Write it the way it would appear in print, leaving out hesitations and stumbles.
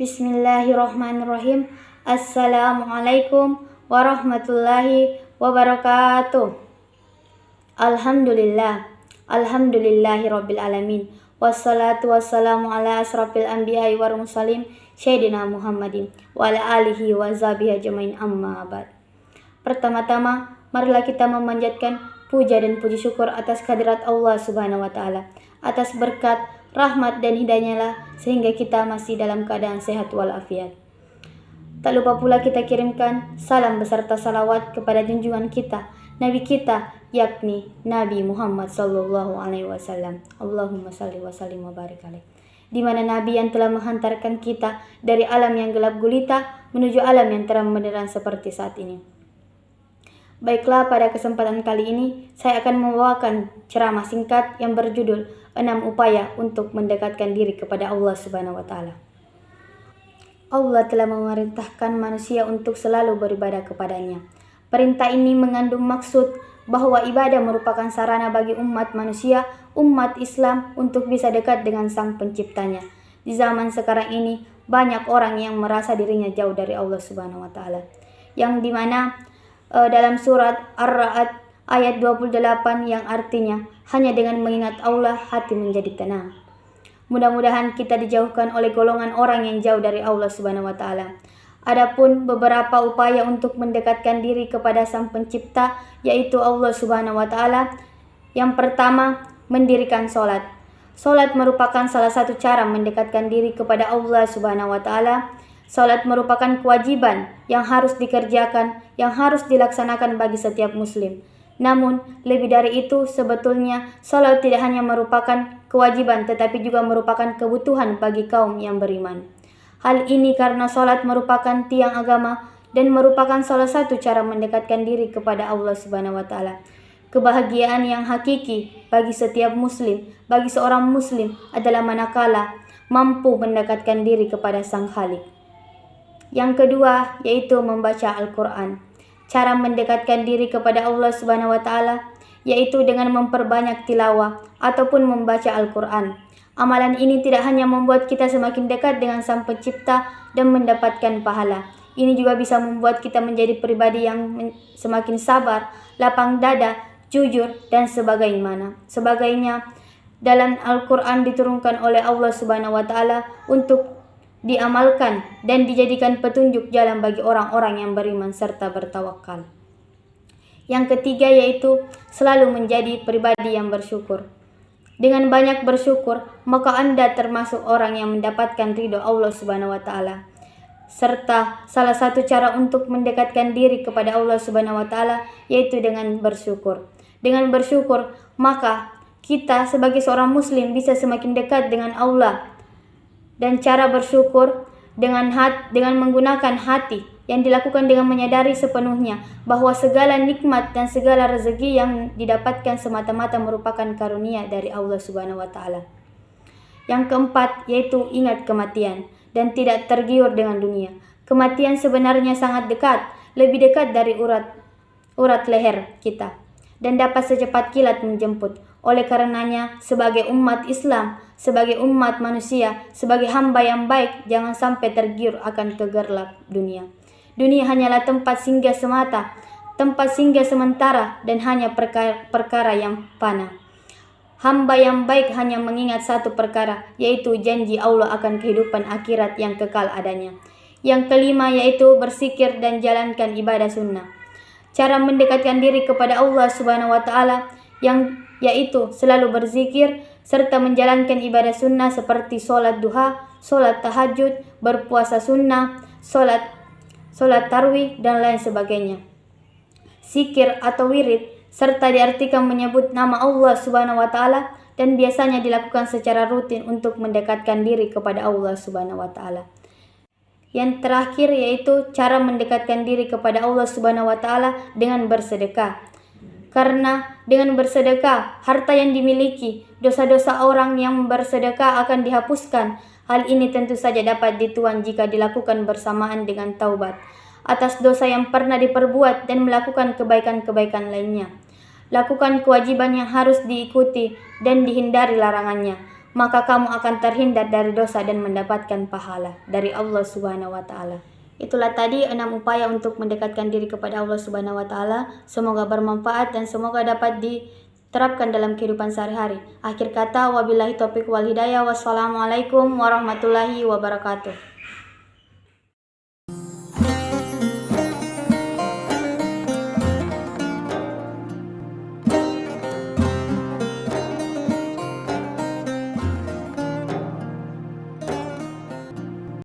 Bismillahirrahmanirrahim. Assalamualaikum warahmatullahi wabarakatuh. Alhamdulillahi rabbil alamin. Wassalatu wassalamu ala asrafil anbiya'i wal mursalin Sayyidina Muhammadin wa ala alihi wa sahbihi ajmain, amma ba'd. Pertama-tama, marilah kita memanjatkan puja dan puji syukur atas kehadirat Allah Subhanahu wa taala, atas berkat, rahmat dan hidayahnya sehingga kita masih dalam keadaan sehat walafiat. Tak lupa pula kita kirimkan salam beserta salawat kepada junjungan kita, Nabi kita, yakni Nabi Muhammad sallallahu alaihi wasallam. Allahumma salli wa sallim wa barik alaih. Di mana Nabi yang telah menghantarkan kita dari alam yang gelap gulita menuju alam yang terang benderang seperti saat ini. Baiklah, pada kesempatan kali ini saya akan membawakan ceramah singkat yang berjudul 6 upaya untuk mendekatkan diri kepada Allah Subhanahu wa taala. Allah telah memerintahkan manusia untuk selalu beribadah kepadanya. Perintah ini mengandung maksud bahwa ibadah merupakan sarana bagi umat manusia, umat Islam untuk bisa dekat dengan Sang Penciptanya. Di zaman sekarang ini banyak orang yang merasa dirinya jauh dari Allah Subhanahu wa taala. Yang dimana dalam surat Ar-Ra'd ayat 28 yang artinya hanya dengan mengingat Allah hati menjadi tenang. Mudah-mudahan kita dijauhkan oleh golongan orang yang jauh dari Allah Subhanahu wa taala. Adapun beberapa upaya untuk mendekatkan diri kepada Sang Pencipta, yaitu Allah Subhanahu wa taala. Yang pertama, mendirikan salat. Salat merupakan salah satu cara mendekatkan diri kepada Allah Subhanahu wa taala. Salat merupakan kewajiban yang harus dikerjakan, yang harus dilaksanakan bagi setiap muslim. Namun, lebih dari itu, sebetulnya salat tidak hanya merupakan kewajiban tetapi juga merupakan kebutuhan bagi kaum yang beriman. Hal ini karena salat merupakan tiang agama dan merupakan salah satu cara mendekatkan diri kepada Allah Subhanahu wa taala. Kebahagiaan yang hakiki bagi setiap muslim, bagi seorang muslim adalah manakala mampu mendekatkan diri kepada Sang Khalik. Yang kedua, yaitu membaca Al-Quran. Cara mendekatkan diri kepada Allah Subhanahu wa taala yaitu dengan memperbanyak tilawah ataupun membaca Al-Quran. Amalan ini tidak hanya membuat kita semakin dekat dengan Sang Pencipta dan mendapatkan pahala. Ini juga bisa membuat kita menjadi pribadi yang semakin sabar, lapang dada, jujur, dan sebagainya. Dalam Al-Quran diturunkan oleh Allah Subhanahu wa taala untuk diamalkan dan dijadikan petunjuk jalan bagi orang-orang yang beriman serta bertawakal. Yang ketiga yaitu selalu menjadi pribadi yang bersyukur. Dengan banyak bersyukur, maka Anda termasuk orang yang mendapatkan ridho Allah Subhanahu wa taala. Serta salah satu cara untuk mendekatkan diri kepada Allah Subhanahu wa taala yaitu dengan bersyukur. Dengan bersyukur, maka kita sebagai seorang muslim bisa semakin dekat dengan Allah. Dan cara bersyukur dengan menggunakan hati yang dilakukan dengan menyadari sepenuhnya bahwa segala nikmat dan segala rezeki yang didapatkan semata-mata merupakan karunia dari Allah Subhanahu wa taala. Yang keempat yaitu ingat kematian dan tidak tergiur dengan dunia. Kematian sebenarnya sangat dekat, lebih dekat dari urat leher kita dan dapat secepat kilat menjemput. Oleh karenanya, sebagai umat Islam, sebagai umat manusia, sebagai hamba yang baik, jangan sampai tergiur akan kegelap dunia. Dunia hanyalah tempat singgah semata, tempat singgah sementara, dan hanya perkara yang fana. Hamba yang baik hanya mengingat satu perkara, yaitu janji Allah akan kehidupan akhirat yang kekal adanya. Yang kelima yaitu berzikir dan jalankan ibadah sunnah. Cara mendekatkan diri kepada Allah Subhanahu wa taala yaitu selalu berzikir serta menjalankan ibadah sunnah seperti sholat duha, sholat tahajud, berpuasa sunnah, sholat tarawih, dan lain sebagainya. Zikir atau wirid serta diartikan menyebut nama Allah Subhanahu wa taala dan biasanya dilakukan secara rutin untuk mendekatkan diri kepada Allah Subhanahu wa taala. Yang terakhir yaitu cara mendekatkan diri kepada Allah Subhanahu wa taala dengan bersedekah. Karena dengan bersedekah, harta yang dimiliki, dosa-dosa orang yang bersedekah akan dihapuskan. Hal ini tentu saja dapat dituan jika dilakukan bersamaan dengan taubat atas dosa yang pernah diperbuat dan melakukan kebaikan-kebaikan lainnya. Lakukan kewajiban yang harus diikuti dan dihindari larangannya. maka kamu akan terhindar dari dosa dan mendapatkan pahala dari Allah Subhanahu wa taala. Itulah tadi 6 upaya untuk mendekatkan diri kepada Allah Subhanahu wa taala. Semoga bermanfaat dan semoga dapat diterapkan dalam kehidupan sehari-hari. Akhir kata, wabillahi taufiq wal hidayah. Wassalamualaikum warahmatullahi wabarakatuh.